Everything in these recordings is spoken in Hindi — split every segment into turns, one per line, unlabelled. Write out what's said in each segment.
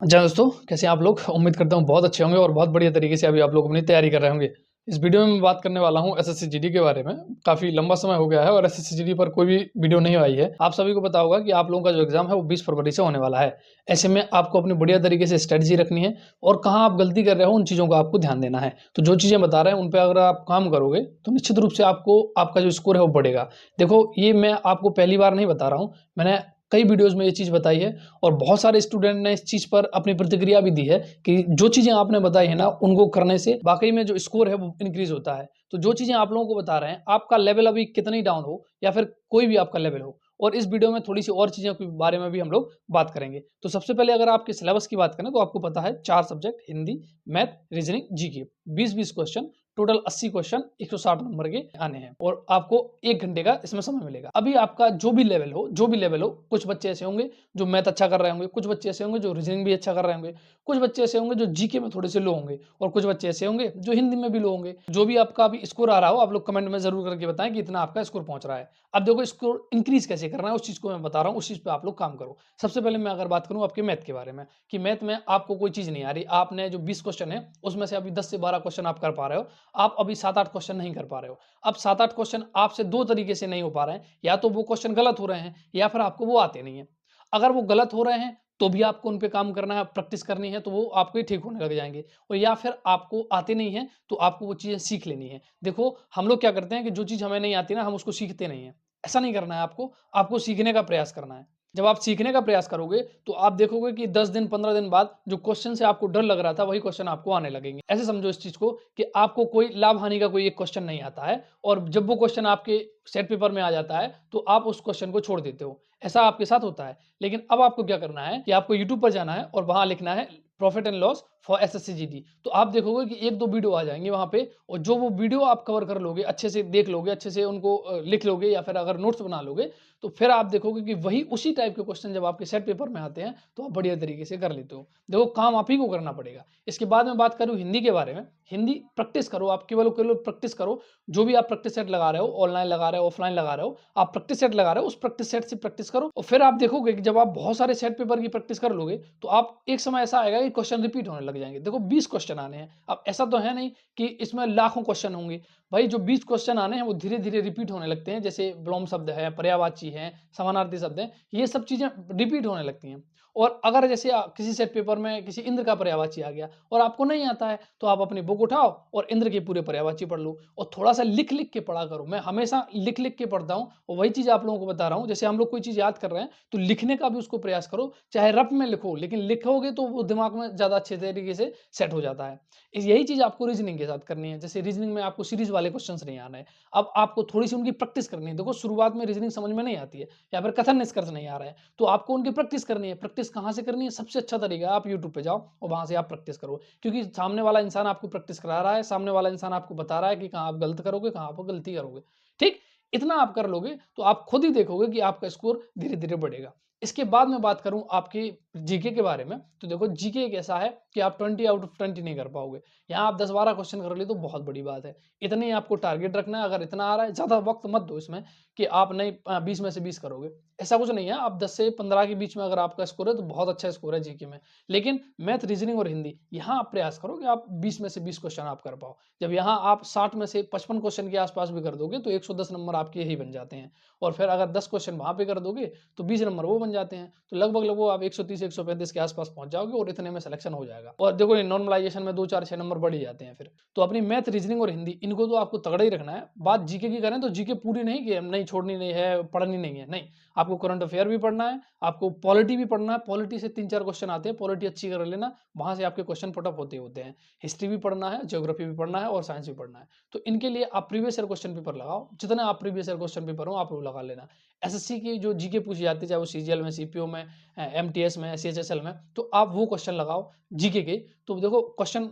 जी दोस्तों, कैसे हैं आप लोग? उम्मीद करता हूँ बहुत अच्छे होंगे और बहुत बढ़िया तरीके से अभी आप लोग अपनी तैयारी कर रहे होंगे। इस वीडियो में मैं बात करने वाला हूँ एसएससी जीडी के बारे में। काफ़ी लंबा समय हो गया है और एसएससी जीडी पर कोई भी वीडियो नहीं आई है। आप सभी को पता होगा कि आप लोगों का जो एग्ज़ाम है वो 20 फरवरी से होने वाला है। ऐसे में आपको अपनी बढ़िया तरीके से स्ट्रैटेजी रखनी है और कहाँ आप गलती कर रहे हो उन चीज़ों का आपको ध्यान देना है। तो जो चीज़ें बता रहे हैं उन पे अगर आप काम करोगे तो निश्चित रूप से आपको आपका जो स्कोर है वो बढ़ेगा। देखो, ये मैं आपको पहली बार नहीं बता रहा हूँ, मैंने कई वीडियोज़ में ये चीज़ बताई है और बहुत सारे स्टूडेंट ने इस चीज़ पर अपनी प्रतिक्रिया भी दी है कि जो चीज़ें आपने बताई है ना, उनको करने से वाक़ई में जो स्कोर है वो इंक्रीज़ होता है। तो जो चीज़ें आप लोगों को बता रहे हैं, आपका लेवल अभी कितना डाउन हो या फिर कोई भी आपका लेवल हो, और इस वीडियो में थोड़ी-सी और चीज़ों के बारे में भी हम लोग बात करेंगे। तो सबसे पहले अगर आपके सिलेबस की बात करें तो आपको पता है 4 subject Hindi, math, reasoning, GK, 20-20 question, total 80 question 160 number के आने हैं और आपको 1 घंटे का इसमें समय मिलेगा। अभी आपका जो भी लेवल हो, कुछ बच्चे ऐसे होंगे जो मैथ अच्छा कर रहे होंगे, कुछ बच्चे ऐसे होंगे जो रीजनिंग भी अच्छा कर रहे होंगे, कुछ बच्चे ऐसे होंगे जो जीके में थोड़े से लो होंगे और कुछ बच्चे ऐसे होंगे जो हिंदी में भी लो होंगे। जो भी आपका अभी स्कोर आ रहा हो, आप लोग कमेंट में जरूर करके बताएं कि इतना आपका स्कोर पहुंच रहा है। अब देखो, स्कोर इंक्रीज कैसे करना है उस चीज को मैं बता रहा हूँ, उस चीज पे आप लोग काम करो। सबसे पहले मैं अगर बात करूँ आपके मैथ के बारे में कि मैथ में आपको कोई चीज नहीं आ रही, आपने जो 20 क्वेश्चन है उसमें से अभी 10 से 12 क्वेश्चन आप कर पा रहे हो, आप अभी 7-8 क्वेश्चन नहीं कर पा रहे हो। अब 7-8 क्वेश्चन आपसे 2 तरीके से नहीं हो पा रहे हैं, या तो वो क्वेश्चन गलत हो रहे हैं या फिर आपको वो आते नहीं है। अगर वो गलत हो रहे हैं तो भी आपको उन पे काम करना है, प्रैक्टिस करनी है, तो वो आपको ही ठीक होने लग जाएँगे। और या फिर आपको आते नहीं हैं तो आपको वो चीज़ें सीख लेनी है। देखो, हम लोग क्या करते हैं कि जो चीज़ हमें नहीं आती ना, हम उसको सीखते नहीं हैं। ऐसा नहीं करना है आपको, आपको सीखने का प्रयास करना है। जब आप सीखने का प्रयास करोगे तो आप देखोगे कि 10 दिन 15 दिन बाद जो क्वेश्चन से आपको डर लग रहा था वही क्वेश्चन आपको आने लगेंगे। ऐसे समझो इस चीज़ को कि आपको कोई लाभ-हानि का कोई एक क्वेश्चन नहीं आता है और जब वो क्वेश्चन आपके सेट पेपर में आ जाता है तो आप उस क्वेश्चन को छोड़ देते हो। ऐसा आपके साथ होता है। लेकिन अब आपको क्या करना है कि आपको यूट्यूब पर जाना है और वहाँ लिखना है profit and loss for SSC GD. तो आप देखोगे कि 1-2 वीडियो आ जाएँगे वहाँ पे, और जो वो वीडियो आप कवर कर लोगे, अच्छे से देख लोगे, अच्छे से उनको लिख लोगे या फिर अगर नोट्स बना लोगे, तो फिर आप देखोगे कि वही उसी टाइप के क्वेश्चन जब आपके सेट पेपर में आते हैं, तो आप बढ़िया तरीके से कर लेते हो। देखो, काम आप ही को करना पड़ेगा। इसके बाद मैं बात करूँ हिंदी के बारे में, हिंदी प्रैक्टिस करो, आप केवल प्रैक्टिस करो। जो भी आप प्रैक्टिस सेट लगा रहे हो, ऑनलाइन लगा रहे हो, ऑफलाइन लगा रहे हो, आप प्रैक्टिस सेट लगा रहे हो, उस प्रैक्टिस सेट से प्रैक्टिस करो और फिर आप देखोगे कि जब आप बहुत सारे सेट पेपर की प्रैक्टिस कर लोगे, तो आप एक समय ऐसा आएगा कि क्वेश्चन रिपीट होने लग जाएँगे। देखो, 20 क्वेश्चन आने हैं। अब ऐसा तो है नहीं कि इसमें लाखों क्वेश्चन होंगे। भाई, जो 20 क्वेश्चन आने हैं वो धीरे-धीरे रिपीट होने लगते हैं। जैसे विलोम शब्द है, पर्यायवाची है, समानार्थी शब्द हैं, ये सब चीज़ें रिपीट होने लगती हैं। और अगर जैसे किसी सेट पेपर में किसी इंद्र का पर्यायवाची आ गया और आपको नहीं आता है, तो आप अपनी बुक उठाओ और इंद्र के पूरे पर्यायवाची पढ़ लो और थोड़ा-सा लिख-लिख के पढ़ा करो। मैं हमेशा लिख-लिख के पढ़ता हूँ और वही चीज़ आप लोगों को बता रहा हूँ। जैसे हम लोग कोई चीज़ याद कर रहे हैं, तो लिखने का भी उसको प्रयास करो, चाहे रफ में लिखो, लेकिन लिखोगे तो वो दिमाग में ज़्यादा अच्छे तरीके से सेट हो जाता है। यही चीज़ आपको रीज़निंग के साथ करनी है। जैसे रीज़निंग में आपको सीरीज़ वाले क्वेश्चन्स नहीं आना है। अब आपको थोड़ी-सी उनकी प्रैक्टिस करनी है। देखो, शुरुआत में रीज़निंग समझ में नहीं आती है या फिर कथन निष्कर्ष नहीं आ रहा है, तो आपको उनकी प्रैक्टिस करनी है। प्रैक्टिस कहाँ से करनी है? सबसे अच्छा तरीका है आप यूट्यूब पे जाओ और वहाँ से आप प्रैक्टिस करो। क्योंकि सामने वाला इंसान आपको प्रैक्टिस करा रहा है, सामने वाला इंसान आपको बता रहा है कि कहाँ आप गलत करोगे, कहाँ आप गलती करोगे। ठीक? इतना आप कर लोगे तो आप खुद ही देखोगे कि आपका स्कोर धीरे-धीरे बढ़ेगा। इसके बाद मैं बात करूँ आपके जीके के बारे में, तो देखो, जीके एक ऐसा है कि आप 20 आउट ऑफ 20 नहीं कर पाओगे। यहाँ आप 10-12 क्वेश्चन कर लिए तो बहुत बड़ी बात है। इतने ही आपको टारगेट रखना है। अगर इतना आ रहा है, ज़्यादा वक़्त मत दो इसमें कि आप नहीं 20 में से 20 करोगे। ऐसा कुछ नहीं है, आप 10 से 15 के बीच में अगर आपका स्कोर है तो बहुत अच्छा स्कोर है जीके में। लेकिन मैथ, रीज़निंग और हिंदी, यहाँ आप प्रयास करो कि आप 20 में से 20 क्वेश्चन आप कर पाओ। जब यहाँ आप 60 में से 55 क्वेश्चन के आस-पास भी कर दोगे तो 110 नंबर आपके यही बन जाते हैं। और फिर अगर 10 क्वेश्चन वहाँ पे कर दोगे तो 20 नंबर वो बन जाते हैं। तो लगभग-लगभग आप 130-135 के आस-पास पहुँच जाओगे और इतने में सिलेक्शन हो जाएगा। और देखो, ये नॉर्मलाइज़ेशन में 2, 4, 6 नंबर बढ़ ही जाते हैं फिर। तो अपनी मैथ, रीज़निंग और हिंदी, इनको तो आपको तगड़ा ही रखना है। बात जीके की करें तो जीके पूरी नहीं कि नहीं छोड़नी नहीं है, पढ़नी नहीं है, नहीं। आपको करंट अफेयर भी पढ़ना है, आपको पॉलिटी भी पढ़ना है। पॉलिटी से 3-4 क्वेश्चन आते हैं, पॉलिटी अच्छी कर लेना, वहाँ से आपके क्वेश्चन पुट अप होते होते हैं। हिस्ट्री भी पढ़ना है, ज्योग्राफी भी पढ़ना है और साइंस भी पढ़ना है। तो इनके लिए आप प्रीवियस ईयर क्वेश्चन पेपर लगाओ, जितना आप प्रीवियस ईयर क्वेश्चन पेपर हो आप वो लगा लेना। एसएससी की जो जीके पूछी जाती है, चाहे वो सीजीएल में, सीपीओ में, एमटीएस में, सीएचएसएल में, तो आप वो क्वेश्चन लगाओ जीके के। तो देखो, क्वेश्चन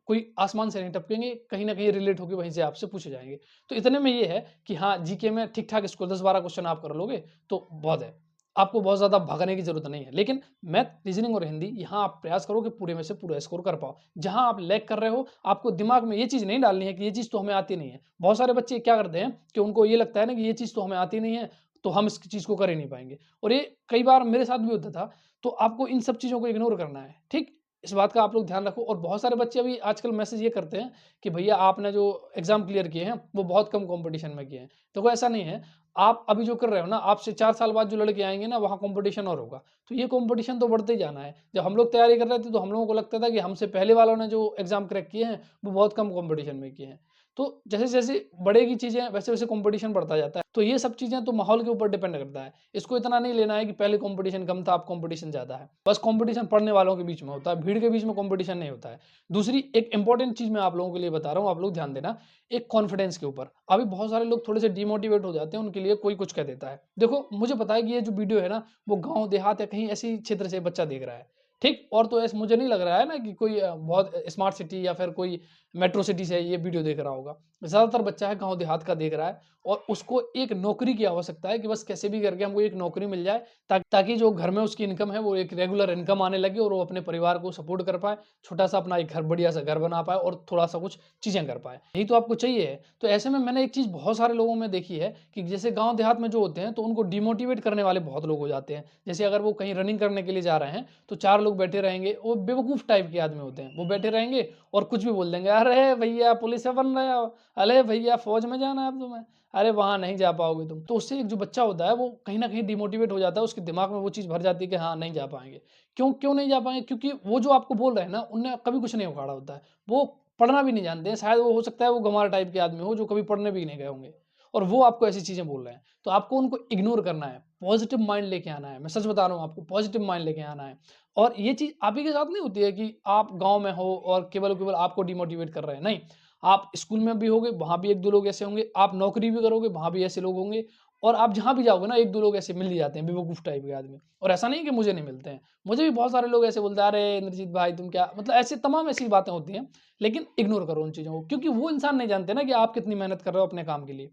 कोई आसमान से नहीं टपकेंगे, कहीं न कहीं रिलेट होके वहीं से आपसे पूछे जाएँगे। तो इतने में ये है कि हाँ, जीके में ठीक-ठाक स्कोर 10-12 क्वेश्चन आप कर लोगे तो बहुत है। आपको बहुत ज़्यादा भागने की ज़रूरत नहीं है। लेकिन मैथ, रीज़निंग और हिंदी, यहाँ आप प्रयास करो कि पूरे में से पूरा स्कोर कर पाओ। जहाँ आप लैग कर रहे हो, आपको दिमाग में ये चीज़ नहीं डालनी है कि ये चीज़ तो हमें आती नहीं है। बहुत सारे बच्चे क्या करते हैं कि उनको ये लगता है ना कि ये चीज़ तो हमें आती नहीं है, तो हम इस चीज़ को कर ही नहीं पाएँगे। और ये कई बार मेरे साथ भी होता था, तो आपको इन सब चीज़ों को इग्नोर करना है, ठीक? इस बात का आप लोग ध्यान रखो। और बहुत सारे बच्चे अभी आजकल मैसेज ये करते हैं कि भैया आपने जो एग्ज़ाम क्लियर किए हैं, वो बहुत कम कॉम्पिटिशन में किए हैं। देखो ऐसा नहीं है, आप अभी जो कर रहे हो ना, आपसे 4 साल बाद जो लड़के आएँगे ना, वहाँ कॉम्पिटिशन और होगा। तो ये कॉम्पिटिशन तो बढ़ते ही जाना है। जब हम लोग तैयारी कर रहे थे, तो हम लोगों को लगता था कि हमसे पहले वालों ने जो एग्ज़ाम क्रैक किए हैं, वो बहुत कम कॉम्पिटिशन में किए हैं। तो जैसे-जैसे बढ़ेगी चीज़ें, वैसे-वैसे कॉम्पिटिशन बढ़ता जाता है। तो ये सब चीज़ें तो माहौल के ऊपर डिपेंड करता है। इसको इतना नहीं लेना है कि पहले कॉम्पिटिशन कम था, अब कॉम्पिटिशन ज़्यादा है। बस कॉम्पिटिशन पढ़ने वालों के बीच में होता है, भीड़ के बीच में कॉम्पिटिशन नहीं होता है। दूसरी एक इम्पोर्टेंट चीज़ मैं आप लोगों के लिए बता रहा हूँ, आप लोग ध्यान देना, एक कॉन्फिडेंस के ऊपर। अभी बहुत सारे लोग थोड़े से डिमोटिवेट हो जाते हैं, उनके लिए कोई कुछ कह देता है। देखो, मुझे पता है कि ये जो वीडियो है ना, वो गाँव, देहात या कहीं ऐसी क्षेत्र से बच्चा देख रहा है, ठीक? और तो ऐसे मुझे नहीं लग रहा है ना कि कोई बहुत स्मार्ट सिटी या फिर कोई मेट्रो सिटी से ये वीडियो देख रहा होगा। ज़्यादातर बच्चा है गाँव देहात का देख रहा है, और उसको एक नौकरी की आवश्यकता है कि बस कैसे भी करके हमको एक नौकरी मिल जाए, ताकि जो घर में उसकी इनकम है, वो एक रेगुलर इनकम आने लगे और वो अपने परिवार को सपोर्ट कर पाए, छोटा-सा अपना एक घर, बढ़िया-सा घर बना पाए और थोड़ा-सा कुछ चीज़ें कर पाए। यही तो आपको चाहिए है। तो ऐसे में मैंने एक चीज़ बहुत सारे लोगों में देखी है कि जैसे गाँव देहात में जो होते हैं, तो उनको डिमोटिवेट करने वाले बहुत लोग हो जाते हैं। जैसे अगर वो कहीं रनिंग करने के लिए जा रहे हैं, तो 4 लोग बैठे रहेंगे, वो बेवकूफ़ टाइप के आदमी होते हैं। वो बैठे रहेंगे और कुछ भी बोल देंगे, "अरे भैया पुलिस में बन रहे हो, अरे भैया फौज में जाना है अब तुम्हें, अरे वहाँ नहीं जा पाओगे तुम।" तो उससे एक जो बच्चा होता है, वो कहीं न कहीं डिमोटिवेट हो जाता है, उसके दिमाग में वो चीज़ भर जाती है कि हाँ, नहीं जा पाएँगे। क्यों नहीं जा पाएँगे? क्योंकि वो जो आपको बोल रहे हैं ना, उनने कभी कुछ नहीं उखाड़ा होता है। वो पढ़ना भी नहीं जानते हैं, शायद वो हो सकता है वो गँवार टाइप के आदमी हो, जो कभी पढ़ने भी नहीं गए होंगे, और वो आपको ऐसी चीज़ें बोल रहे हैं। तो आपको उनको इग्नोर करना है, पॉज़िटिव माइंड लेके आना है। मैं सच बता रहा हूँ आपको, पॉज़िटिव माइंड लेके आना है। और ये चीज़ आप ही के साथ नहीं होती है कि आप गाँव में हो और केवल आपको डिमोटिवेट कर रहे हैं, नहीं। आप स्कूल में भी होगे, वहाँ भी 1-2 लोग ऐसे होंगे, आप नौकरी भी करोगे, वहाँ भी ऐसे लोग होंगे, और आप जहाँ भी जाओगे ना, 1-2 लोग ऐसे मिल ही जाते हैं, बेवकूफ़ टाइप के आदमी। और ऐसा नहीं है कि मुझे नहीं मिलते हैं, मुझे भी बहुत सारे लोग ऐसे बोलते हैं, "अरे! इंद्रजीत भाई तुम क्या", मतलब ऐसे तमाम ऐसी बातें होती हैं, लेकिन इग्नोर करो उन चीज़ों को, क्योंकि वो इंसान नहीं जानते ना कि आप कितनी मेहनत कर रहे हो अपने काम के लिए।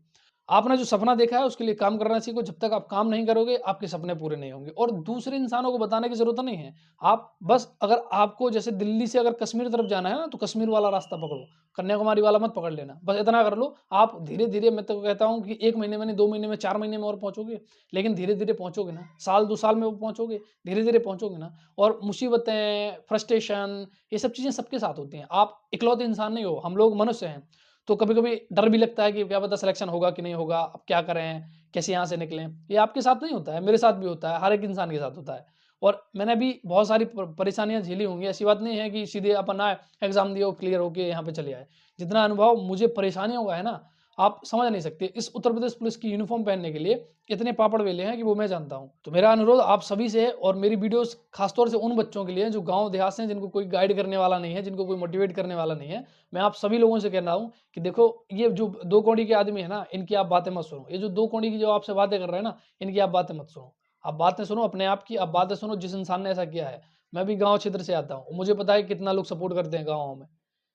आपने जो सपना देखा है उसके लिए काम करना सीखो, जब तक आप काम नहीं करोगे, आपके सपने पूरे नहीं होंगे, और दूसरे इंसानों को बताने की ज़रूरत नहीं है। आप बस, अगर आपको जैसे दिल्ली से अगर कश्मीर तरफ जाना है ना, तो कश्मीर वाला रास्ता पकड़ो, कन्याकुमारी वाला मत पकड़ लेना। बस इतना कर लो, आप धीरे-धीरे, मैं तो कहता हूँ कि 1 महीने में नहीं, 2 महीने में, 4 महीने में और पहुँचोगे, लेकिन धीरे-धीरे पहुँचोगे ना, साल 2 साल में वो पहुँचोगे, धीरे-धीरे पहुँचोगे ना। और मुसीबतें, फ्रस्ट्रेशन, ये सब चीज़ें सबके साथ होती हैं। आप इकलौते इंसान नहीं हो, हम लोग मनुष्य हैं। तो कभी-कभी डर भी लगता है कि क्या पता सिलेक्शन होगा कि नहीं होगा, अब क्या करें, कैसे यहाँ से निकलें? ये आपके साथ नहीं होता है, मेरे साथ भी होता है, हर एक इंसान के साथ होता है। और मैंने भी बहुत सारी परेशानियाँ झेली होंगी, ऐसी बात नहीं है कि सीधे अपन आए, एग्ज़ाम दिए और क्लियर होके यहाँ पे चले आए। जितना अनुभव मुझे परेशानियों का है ना, आप समझ नहीं सकते। इस उत्तर प्रदेश पुलिस की यूनिफ़ॉर्म पहनने के लिए इतने पापड़ बेले हैं कि वो मैं जानता हूँ। तो मेरा अनुरोध आप सभी से है, और मेरी वीडियोज़ ख़ास तौर से उन बच्चों के लिए हैं जो गाँव देहात से हैं, जिनको कोई गाइड करने वाला नहीं है, जिनको कोई मोटिवेट करने वाला नहीं है। मैं आप सभी लोगों से कह रहा हूँ कि देखो, ये जो 2 कौड़ी के आदमी है ना, इनकी आप बातें मत सुनो। ये जो 2 कौड़ी की जो आपसे बातें कर रहे हैं ना, इनकी आप बातें मत सुनो। आप बातें सुनो अपने आप की, आप बातें सुनो जिस इंसान ने ऐसा किया है। मैं भी गाँव क्षेत्र से आता हूँ, मुझे पता है कितना लोग सपोर्ट करते हैं गाँव में।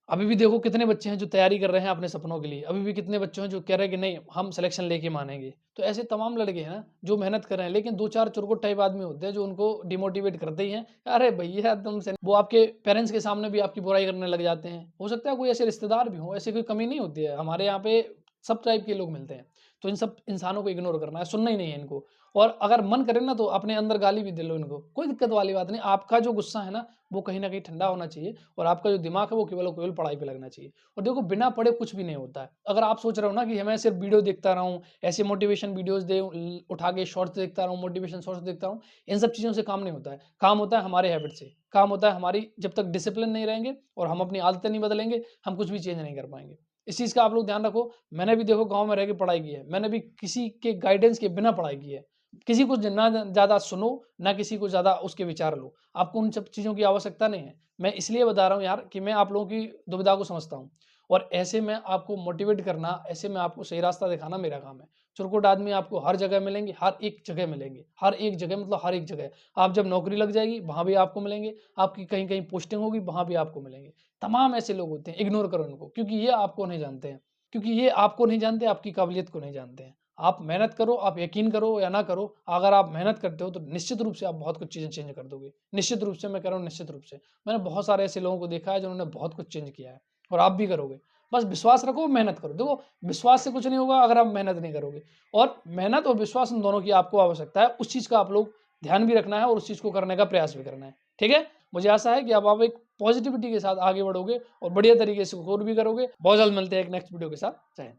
अभी भी देखो कितने बच्चे हैं जो तैयारी कर रहे हैं अपने सपनों के लिए। अभी भी कितने बच्चे हैं जो कह रहे हैं कि नहीं, हम सिलेक्शन लेके मानेंगे। तो ऐसे तमाम लड़के हैं ना जो मेहनत कर रहे हैं, लेकिन 2-4 चुरकुट टाइप आदमी होते हैं जो उनको डिमोटिवेट करते ही हैं। अरे भैया तुमसे, वो आपके पेरेंट्स के सामने भी आपकी बुराई करने लग जाते हैं। हो सकता है कोई ऐसे रिश्तेदार भी हों, ऐसी कोई कमी नहीं होती है। हमारे यहाँ पे सब टाइप के लोग मिलते हैं। तो इन सब इंसानों को इग्नोर करना है, सुनना ही नहीं है इनको। और अगर मन करे ना, तो अपने अंदर गाली भी दे लो इनको, कोई दिक्कत वाली बात नहीं। आपका जो गुस्सा है ना, वो कहीं न कहीं ठंडा होना चाहिए, और आपका जो दिमाग है वो केवल और केवल पढ़ाई पे लगना चाहिए। और देखो, बिना पढ़े कुछ भी नहीं होता है। अगर आप सोच रहे हो ना कि मैं सिर्फ वीडियो देखता रहूँ, ऐसे मोटिवेशन वीडियोज़ दे ल उठा के शॉर्ट्स देखता रहूँ, मोटिवेशन शॉर्ट्स देखता रहूँ, इन सब चीज़ों से काम नहीं होता है। काम होता है हमारे हैबिट से, काम होता है हमारी, जब तक डिसिप्लिन नहीं रहेंगे और हम अपनी आदतें नहीं बदलेंगे, हम कुछ भी चेंज नहीं कर पाएँगे। इस चीज़ का आप लोग ध्यान रखो। मैंने भी देखो गाँव में रह के पढ़ाई की है। मैंने भी किसी के गाइडेंस के बिना पढ़ाई की है। किसी को ना ज़्यादा सुनो, ना किसी को ज़्यादा उसके विचार लो। आपको उन सब चीज़ों की आवश्यकता नहीं है। मैं इसलिए बता रहा हूँ यार कि मैं आप लोगों की दुविधा को समझता हूँ, और ऐसे में आपको मोटिवेट करना, ऐसे में आपको सही रास्ता दिखाना मेरा काम है। चुरकुट आदमी आपको हर जगह मिलेंगे, हर एक जगह मिलेंगे। हर एक जगह मतलब हर एक जगह। आप जब नौकरी लग जाएगी, वहाँ भी आपको मिलेंगे। आपकी कहीं-कहीं पोस्टिंग होगी, वहाँ भी आपको मिलेंगे। तमाम ऐसे लोग होते हैं, इग्नोर करो इनको, क्योंकि ये आपको नहीं जानते हैं। क्योंकि ये आपको नहीं जानते, आपकी काबिलियत को नहीं जानते हैं। आप मेहनत करो, आप यकीन करो या ना करो, अगर आप मेहनत करते हो तो निश्चित रूप से आप बहुत कुछ चीज़ें चेंज कर दोगे। निश्चित रूप से, मैं कह रहा हूँ निश्चित रूप से। मैंने बहुत सारे ऐसे लोगों को देखा है जिन्होंने बहुत कुछ चेंज किया है, और आप भी करोगे। बस विश्वास रखो, मेहनत करो। देखो विश्वास से कुछ नहीं होगा अगर आप मेहनत नहीं करोगे, और मेहनत और विश्वास इन दोनों की आपको आवश्यकता है। उस चीज़ का आप लोग ध्यान भी रखना है और उस चीज़ को करने का प्रयास भी करना है। ठीक है? मुझे आशा है कि अब आप एक पॉजिटिविटी के साथ आगे बढ़ोगे और बढ़िया तरीके से स्कोर भी करोगे। बहुत जल्द मिलते हैं एक नेक्स्ट वीडियो के साथ। जय हिंद।